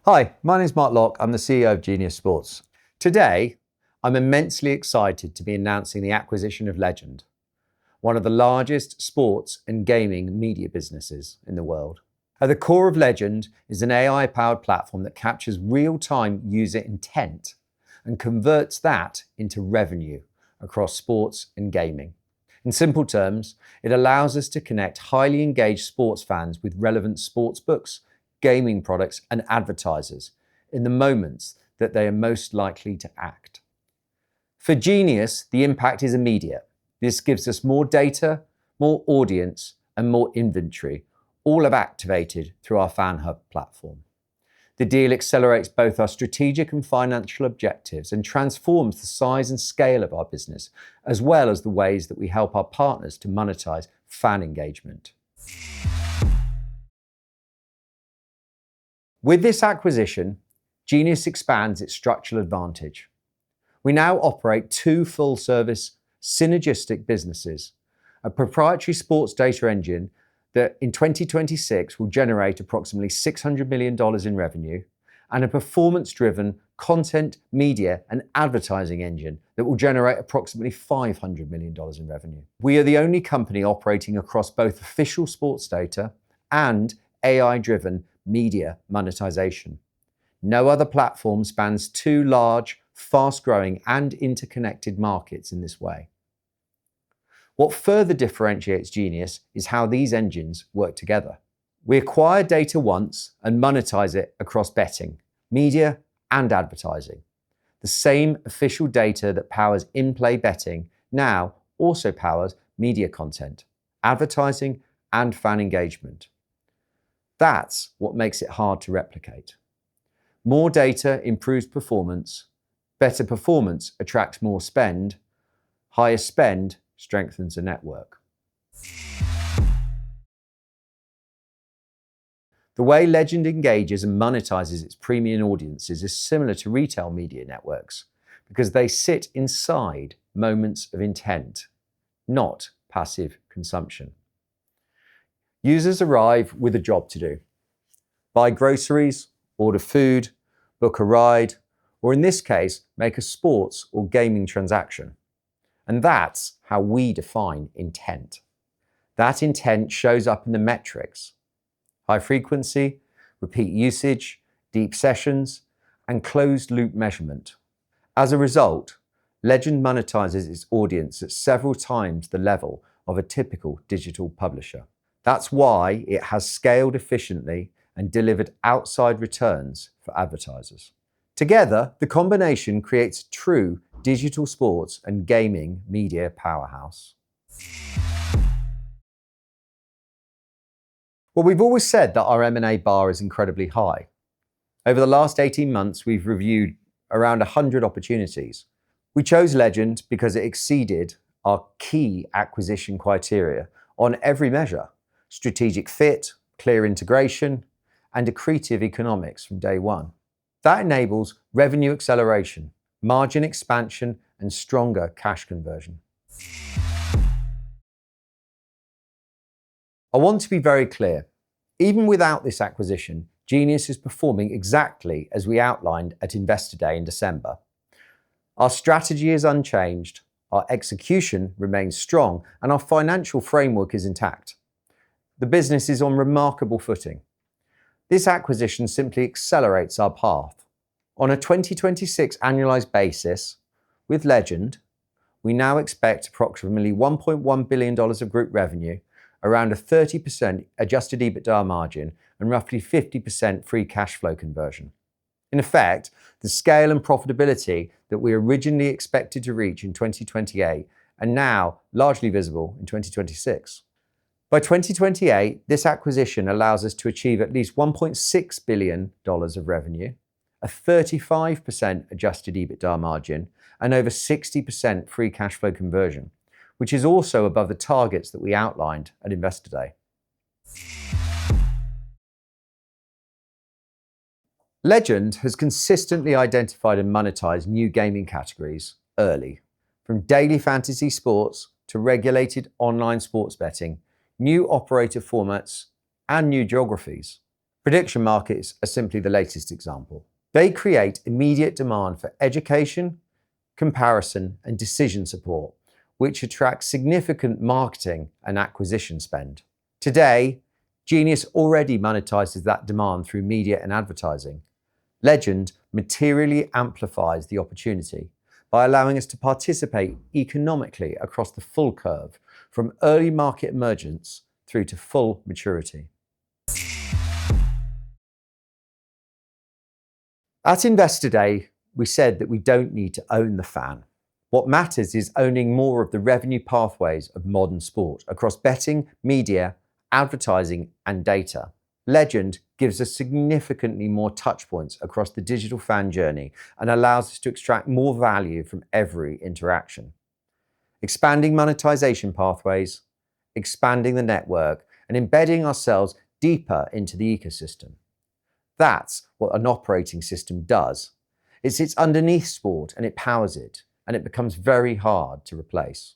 Hi, my name is Mark Locke. I'm the CEO of Genius Sports. Today, I'm immensely excited to be announcing the acquisition of Legend, one of the largest sports and gaming media businesses in the world. At the core of Legend is an AI-powered platform that captures real-time user intent and converts that into revenue across sports and gaming. In simple terms, it allows us to connect highly engaged sports fans with relevant sports books, gaming products, and advertisers in the moments that they are most likely to act. For Genius, the impact is immediate. This gives us more data, more audience, and more inventory, all activated through our FanHub platform. The deal accelerates both our strategic and financial objectives and transforms the size and scale of our business, as well as the ways that we help our partners to monetize fan engagement. With this acquisition, Genius expands its structural advantage. We now operate two full-service, synergistic businesses, a proprietary sports data engine that in 2026 will generate approximately $600 million in revenue, and a performance-driven content, media, and advertising engine that will generate approximately $500 million in revenue. We are the only company operating across both official sports data and AI-driven media monetization. No other platform spans two large, fast-growing, and interconnected markets in this way. What further differentiates Genius is how these engines work together. We acquire data once and monetize it across betting, media, and advertising. The same official data that powers in-play betting now also powers media content, advertising, and fan engagement. That's what makes it hard to replicate. More data improves performance, better performance attracts more spend, higher spend strengthens a network. The way Legend engages and monetizes its premium audiences is similar to retail media networks because they sit inside moments of intent, not passive consumption. Users arrive with a job to do. Buy groceries, order food, book a ride, or in this case, make a sports or gaming transaction. And that's how we define intent. That intent shows up in the metrics: high frequency, repeat usage, deep sessions, and closed loop measurement. As a result, Legend monetizes its audience at several times the level of a typical digital publisher. That's why it has scaled efficiently and delivered outside returns for advertisers. Together, the combination creates a true digital sports and gaming media powerhouse. Well, we've always said that our M&A bar is incredibly high. Over the last 18 months, we've reviewed around 100 opportunities. We chose Legend because it exceeded our key acquisition criteria on every measure: strategic fit, clear integration, and accretive economics from day one. That enables revenue acceleration, margin expansion, and stronger cash conversion. I want to be very clear. Even without this acquisition, Genius is performing exactly as we outlined at Investor Day in December. Our strategy is unchanged, our execution remains strong, and our financial framework is intact. The business is on remarkable footing. This acquisition simply accelerates our path. On a 2026 annualized basis, with Legend, we now expect approximately $1.1 billion of group revenue, around a 30% adjusted EBITDA margin, and roughly 50% free cash flow conversion. In effect, the scale and profitability that we originally expected to reach in 2028 are now largely visible in 2026. By 2028, this acquisition allows us to achieve at least $1.6 billion of revenue, a 35% adjusted EBITDA margin, and over 60% free cash flow conversion, which is also above the targets that we outlined at Investor Day. Legend has consistently identified and monetized new gaming categories early, from daily fantasy sports to regulated online sports betting, new operator formats, and new geographies. Prediction markets are simply the latest example. They create immediate demand for education, comparison, and decision support, which attracts significant marketing and acquisition spend. Today, Genius already monetizes that demand through media and advertising. Legend materially amplifies the opportunity by allowing us to participate economically across the full curve, from early market emergence through to full maturity. At Investor Day, we said that we don't need to own the fan. What matters is owning more of the revenue pathways of modern sport across betting, media, advertising, and data. Legend gives us significantly more touchpoints across the digital fan journey and allows us to extract more value from every interaction. Expanding monetization pathways, expanding the network, and embedding ourselves deeper into the ecosystem. That's what an operating system does. It sits underneath sport and it powers it, and it becomes very hard to replace.